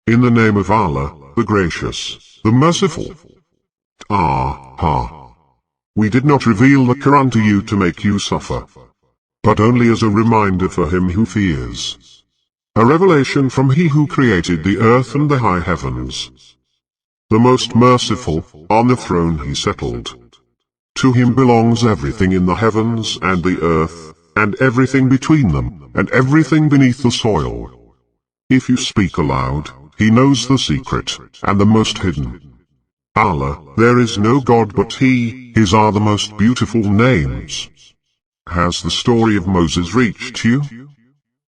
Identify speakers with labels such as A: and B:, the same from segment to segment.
A: In the name of Allah, the Gracious, the Merciful. TA-HA. We did not reveal the Quran to you to make you suffer, but only as a reminder for him who fears. A revelation from He who created the earth and the high heavens. The most merciful, on the throne He settled. To Him belongs everything in the heavens and the earth, and everything between them, and everything beneath the soil. If you speak aloud, He knows the secret, and the most hidden. Allah, there is no God but He, His are the most beautiful names. Has the story of Moses reached you?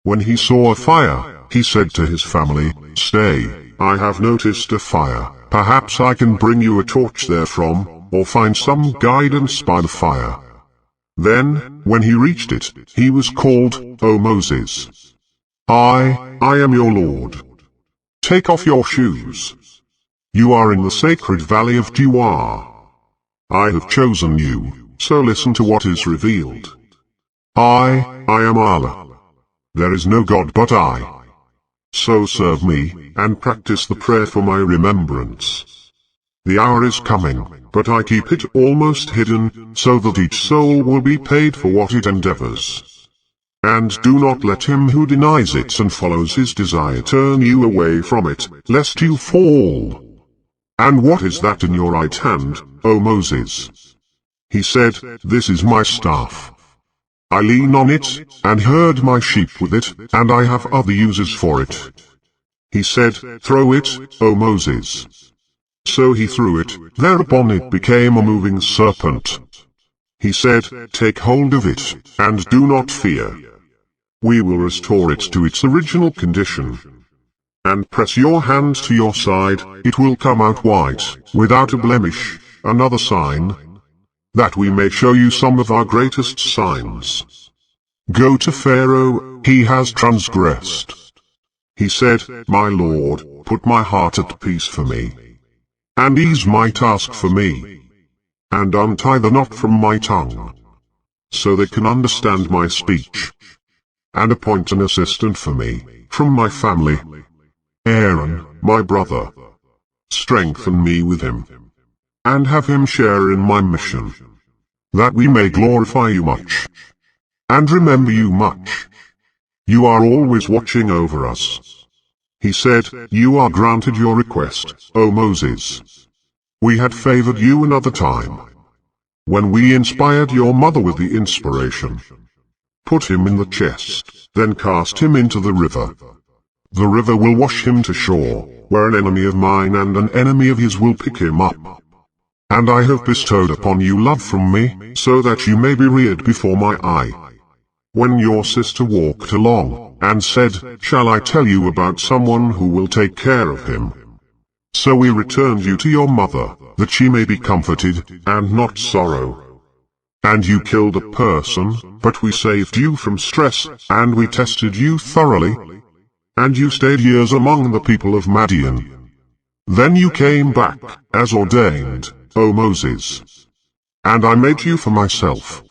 A: When he saw a fire, he said to his family, "Stay, I have noticed a fire, perhaps I can bring you a torch therefrom, or find some guidance by the fire." Then, when he reached it, he was called, "O Moses, I am your Lord. Take off your shoes. You are in the sacred valley of Dua. I have chosen you, so listen to what is revealed. I am Allah. There is no God but I. So serve me, and practice the prayer for my remembrance. The hour is coming, but I keep it almost hidden, so that each soul will be paid for what it endeavors. And do not let him who denies it and follows his desire turn you away from it, lest you fall. And what is that in your right hand, O Moses?" He said, "This is my staff. I lean on it, and herd my sheep with it, and I have other uses for it." He said, "Throw it, O Moses." So he threw it, thereupon it became a moving serpent. He said, "Take hold of it, and do not fear. We will restore it to its original condition. And press your hand to your side, it will come out white, without a blemish, another sign, that we may show you some of our greatest signs. Go to Pharaoh, he has transgressed." He said, "My Lord, put my heart at peace for me, and ease my task for me, and untie the knot from my tongue, so they can understand my speech, and appoint an assistant for me, from my family, Aaron, my brother. Strengthen me with him, and have him share in my mission, that we may glorify you much, and remember you much. You are always watching over us." He said, "You are granted your request, O Moses. We had favored you another time, when we inspired your mother with the inspiration. Put him in the chest, then cast him into the river. The river will wash him to shore, where an enemy of mine and an enemy of his will pick him up. And I have bestowed upon you love from me, so that you may be reared before my eye." When your sister walked along, and said, "Shall I tell you about someone who will take care of him?" So we returned you to your mother, that she may be comforted, and not sorrow. And you killed a person, but we saved you from stress, and we tested you thoroughly. And you stayed years among the people of Madian. Then you came back, as ordained, O Moses. And I made you for myself.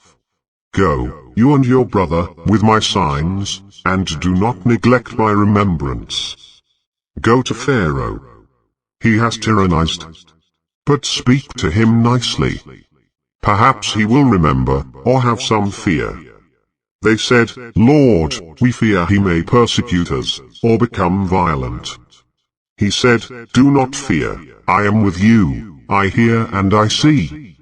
A: Go, you and your brother, with my signs, and do not neglect my remembrance. Go to Pharaoh. He has tyrannized. But speak to him nicely. Perhaps he will remember, or have some fear. They said, "Lord, we fear he may persecute us, or become violent." He said, "Do not fear, I am with you, I hear and I see."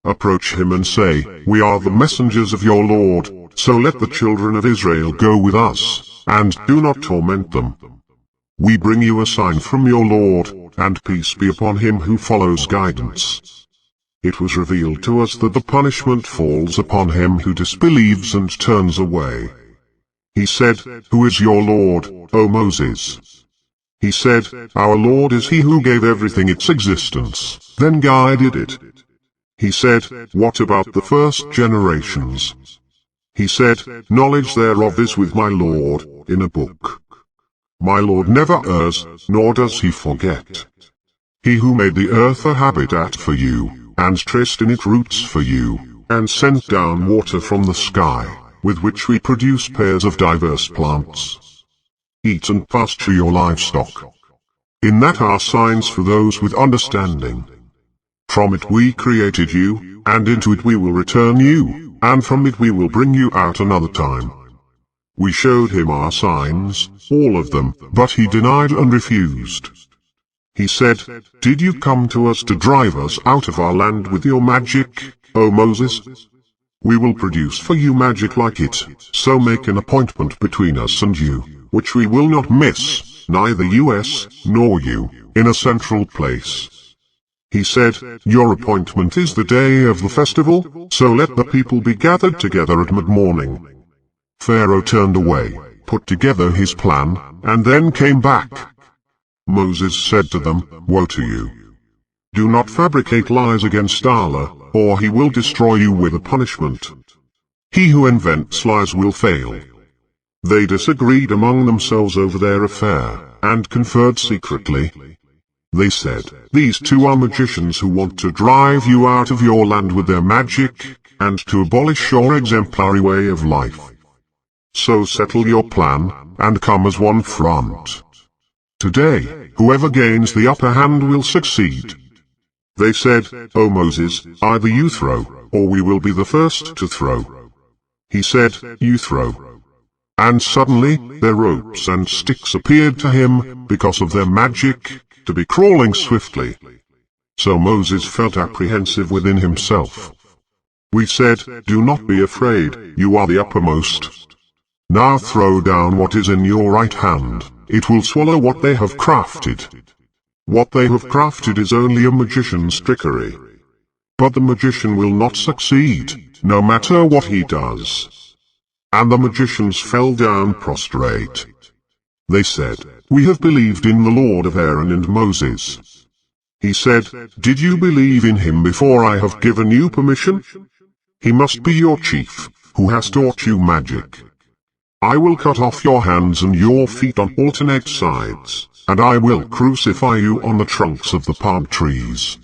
A: Approach him and say, "We are the messengers of your Lord, so let the children of Israel go with us, and do not torment them. We bring you a sign from your Lord, and peace be upon him who follows guidance." It was revealed to us that the punishment falls upon him who disbelieves and turns away. He said, "Who is your Lord, O Moses?" He said, "Our Lord is he who gave everything its existence, then guided it." He said, "What about the first generations?" He said, "Knowledge thereof is with my Lord, in a book. My Lord never errs, nor does he forget. He who made the earth a habitat for you, and traced in it roots for you, and sent down water from the sky, with which we produce pairs of diverse plants. Eat and pasture your livestock. In that are signs for those with understanding. From it we created you, and into it we will return you, and from it we will bring you out another time. We showed him our signs, all of them, but he denied and refused. He said, "Did you come to us to drive us out of our land with your magic, O Moses? We will produce for you magic like it, so make an appointment between us and you, which we will not miss, neither us, nor you, in a central place." He said, "Your appointment is the day of the festival, so let the people be gathered together at mid-morning." Pharaoh turned away, put together his plan, and then came back. Moses said to them, "Woe to you! Do not fabricate lies against Allah, or he will destroy you with a punishment. He who invents lies will fail." They disagreed among themselves over their affair, and conferred secretly. They said, "These two are magicians who want to drive you out of your land with their magic, and to abolish your exemplary way of life. So settle your plan, and come as one front. Today, whoever gains the upper hand will succeed." They said, "O Moses, either you throw, or we will be the first to throw." He said, "You throw." And suddenly, their ropes and sticks appeared to him, because of their magic, to be crawling swiftly. So Moses felt apprehensive within himself. We said, "Do not be afraid, you are the uppermost. Now throw down what is in your right hand, it will swallow what they have crafted." What they have crafted is only a magician's trickery. But the magician will not succeed, no matter what he does. And the magicians fell down prostrate. They said, "We have believed in the Lord of Aaron and Moses." He said, "Did you believe in him before I have given you permission? He must be your chief, who has taught you magic. I will cut off your hands and your feet on alternate sides, and I will crucify you on the trunks of the palm trees.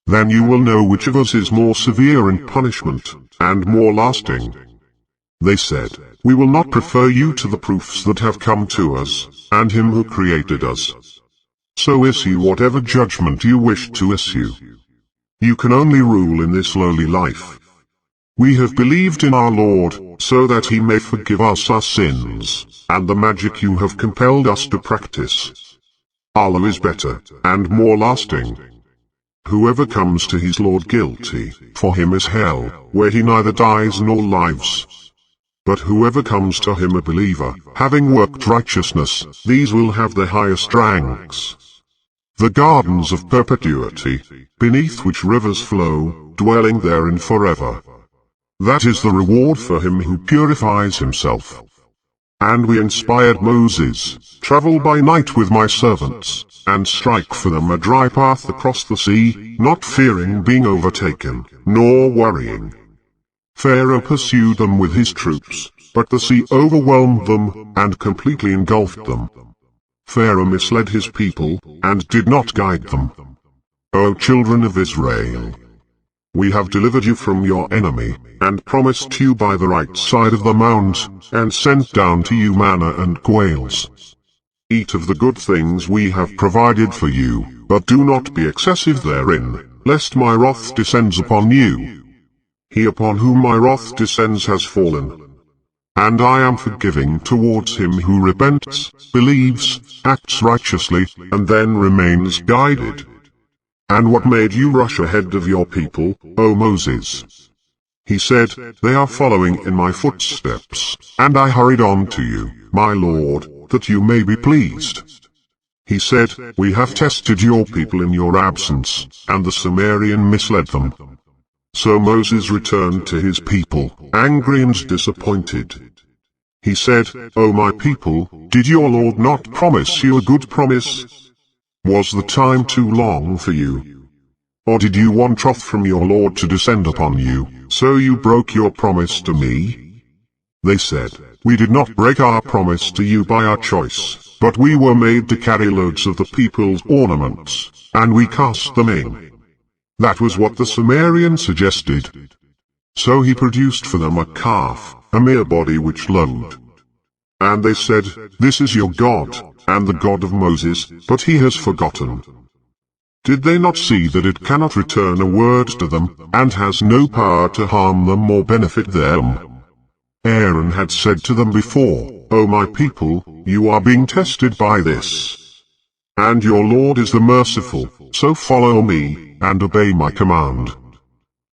A: Then you will know which of us is more severe in punishment, and more lasting." They said, "We will not prefer you to the proofs that have come to us, and him who created us. So issue whatever judgment you wish to issue. You can only rule in this lowly life. We have believed in our Lord, so that he may forgive us our sins, and the magic you have compelled us to practice. Allah is better, and more lasting. Whoever comes to his Lord guilty, for him is hell, where he neither dies nor lives. But whoever comes to him a believer, having worked righteousness, these will have the highest ranks. The gardens of perpetuity, beneath which rivers flow, dwelling therein forever. That is the reward for him who purifies himself. And we inspired Moses, "Travel by night with my servants, and strike for them a dry path across the sea, not fearing being overtaken, nor worrying." Pharaoh pursued them with his troops, but the sea overwhelmed them, and completely engulfed them. Pharaoh misled his people, and did not guide them. O children of Israel! We have delivered you from your enemy, and promised you by the right side of the mount, and sent down to you manna and quails. Eat of the good things we have provided for you, but do not be excessive therein, lest my wrath descends upon you. He upon whom my wrath descends has fallen. And I am forgiving towards him who repents, believes, acts righteously, and then remains guided. And what made you rush ahead of your people, O Moses? He said, "They are following in my footsteps, and I hurried on to you, my Lord, that you may be pleased." He said, "We have tested your people in your absence, and the Sumerian misled them." So Moses returned to his people, angry and disappointed. He said, "O my people, did your Lord not promise you a good promise? Was the time too long for you? Or did you want wrath from your Lord to descend upon you, so you broke your promise to me?" They said, "We did not break our promise to you by our choice, but we were made to carry loads of the people's ornaments, and we cast them in." That was what the Sumerian suggested. So he produced for them a calf, a mere body which lowed. And they said, "This is your God, and the God of Moses, but he has forgotten." Did they not see that it cannot return a word to them, and has no power to harm them or benefit them? Aaron had said to them before, "O my people, you are being tested by this. And your Lord is the merciful, so follow me, and obey my command."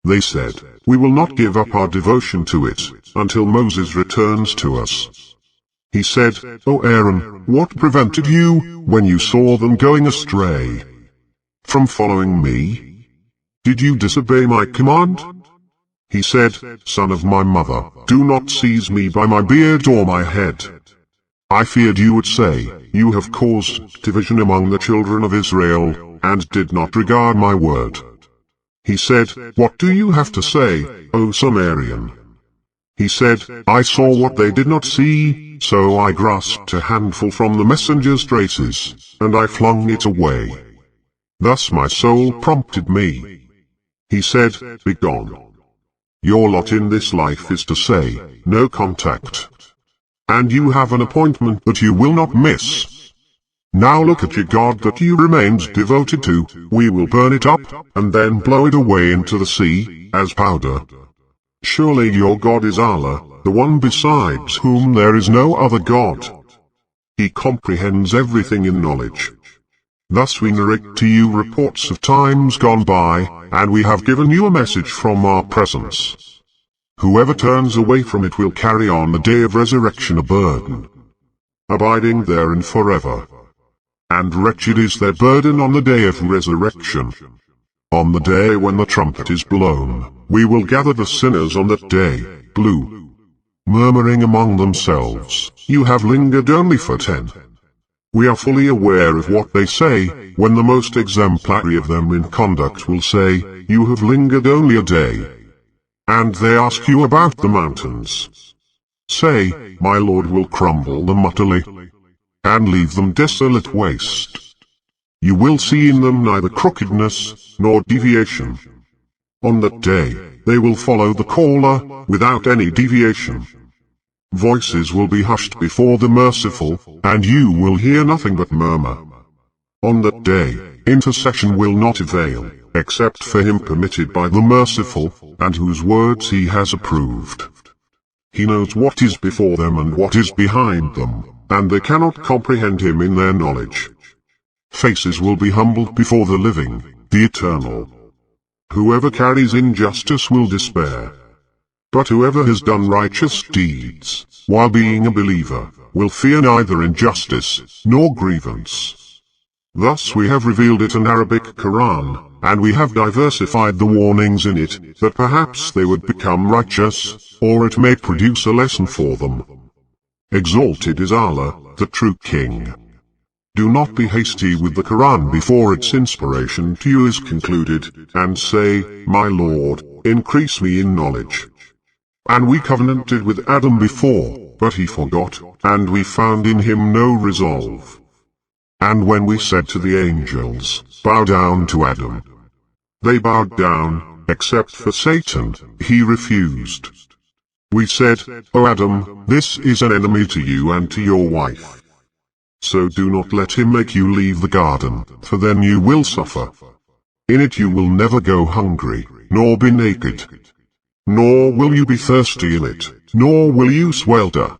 A: They said, "We will not give up our devotion to it, until Moses returns to us." He said, "O Aaron, what prevented you, when you saw them going astray, from following me? Did you disobey my command?" He said, "Son of my mother, do not seize me by my beard or my head. I feared you would say, 'You have caused division among the children of Israel, and did not regard my word.'" He said, "What do you have to say, O Sumerian?" He said, "I saw what they did not see, so I grasped a handful from the messenger's traces, and I flung it away. Thus my soul prompted me." He said, "Begone. Your lot in this life is to say, 'No contact.' And you have an appointment that you will not miss. Now look at your God that you remained devoted to, we will burn it up, and then blow it away into the sea, as powder. Surely your God is Allah, the one besides whom there is no other God. He comprehends everything in knowledge." Thus we narrate to you reports of times gone by, and we have given you a message from our presence. Whoever turns away from it will carry on the day of resurrection a burden, abiding therein forever. And wretched is their burden on the day of resurrection. On the day when the trumpet is blown, we will gather the sinners on that day, blue, murmuring among themselves, "You have lingered only for 10. We are fully aware of what they say, when the most exemplary of them in conduct will say, "You have lingered only a day." And they ask you about the mountains. Say, "My Lord will crumble them utterly, and leave them desolate waste. You will see in them neither crookedness, nor deviation. On that day, they will follow the caller, without any deviation. Voices will be hushed before the merciful, and you will hear nothing but murmur. On that day, intercession will not avail, except for him permitted by the merciful, and whose words he has approved. He knows what is before them and what is behind them, and they cannot comprehend him in their knowledge. Faces will be humbled before the living, the eternal. Whoever carries injustice will despair. But whoever has done righteous deeds, while being a believer, will fear neither injustice, nor grievance. Thus we have revealed it an Arabic Quran, and we have diversified the warnings in it, that perhaps they would become righteous, or it may produce a lesson for them. Exalted is Allah, the true King. Do not be hasty with the Quran before its inspiration to you is concluded, and say, "My Lord, increase me in knowledge." And we covenanted with Adam before, but he forgot, and we found in him no resolve. And when we said to the angels, "Bow down to Adam," they bowed down, except for Satan, he refused. We said, "O Adam, this is an enemy to you and to your wife. So do not let him make you leave the garden, for then you will suffer. In it you will never go hungry, nor be naked. Nor will you be thirsty in it, nor will you swelter."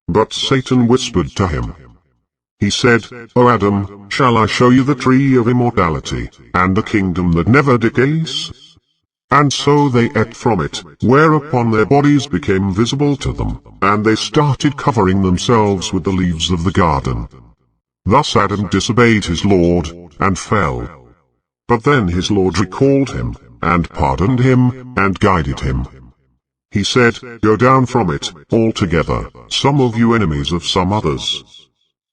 A: But Satan whispered to him. He said, "O Adam, shall I show you the tree of immortality, and the kingdom that never decays?" And so they ate from it, whereupon their bodies became visible to them, and they started covering themselves with the leaves of the garden. Thus Adam disobeyed his Lord, and fell. But then his Lord recalled him, and pardoned him, and guided him. He said, "Go down from it, altogether, some of you enemies of some others.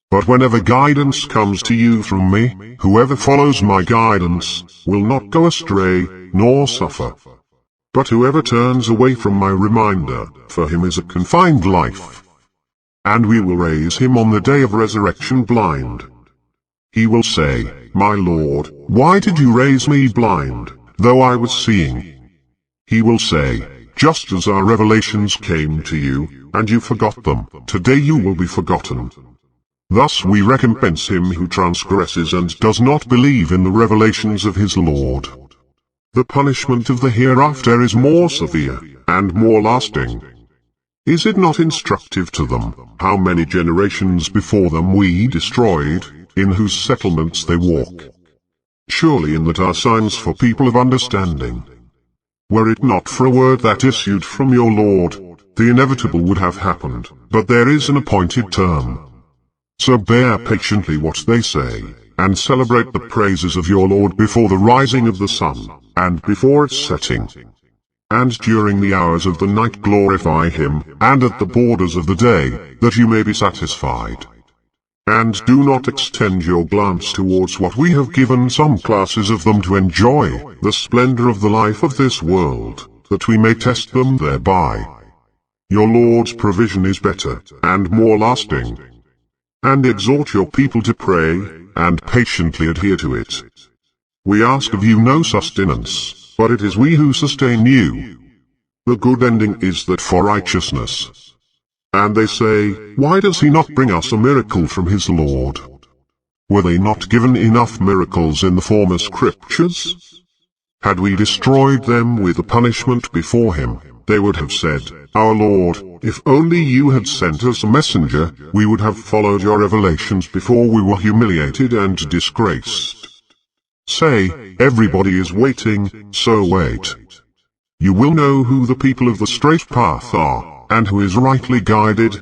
A: But whenever guidance comes to you from me, whoever follows my guidance, will not go astray, nor suffer. But whoever turns away from my reminder, for him is a confined life. And we will raise him on the day of resurrection blind. He will say, 'My Lord, why did you raise me blind, though I was seeing?' He will say, just as our revelations came to you, and you forgot them. Today you will be forgotten. Thus we recompense him who transgresses and does not believe in the revelations of his Lord. The punishment of the hereafter is more severe, and more lasting. Is it not instructive to them, how many generations before them we destroyed, in whose settlements they walk? Surely in that are signs for people of understanding. Were it not for a word that issued from your Lord, the inevitable would have happened, but there is an appointed term. So bear patiently what they say, and celebrate the praises of your Lord before the rising of the sun, and before its setting. And during the hours of the night glorify him, and at the borders of the day, that you may be satisfied. And do not extend your glance towards what we have given some classes of them to enjoy, the splendor of the life of this world, that we may test them thereby. Your Lord's provision is better, and more lasting. And exhort your people to pray, and patiently adhere to it. We ask of you no sustenance, but it is we who sustain you. The good ending is that for righteousness. And they say, why does he not bring us a miracle from his Lord? Were they not given enough miracles in the former scriptures? Had we destroyed them with a punishment before him, they would have said, our Lord, if only you had sent us a messenger, we would have followed your revelations before we were humiliated and disgraced. Say, everybody is waiting, so wait. You will know who the people of the straight path are, and who is rightly guided,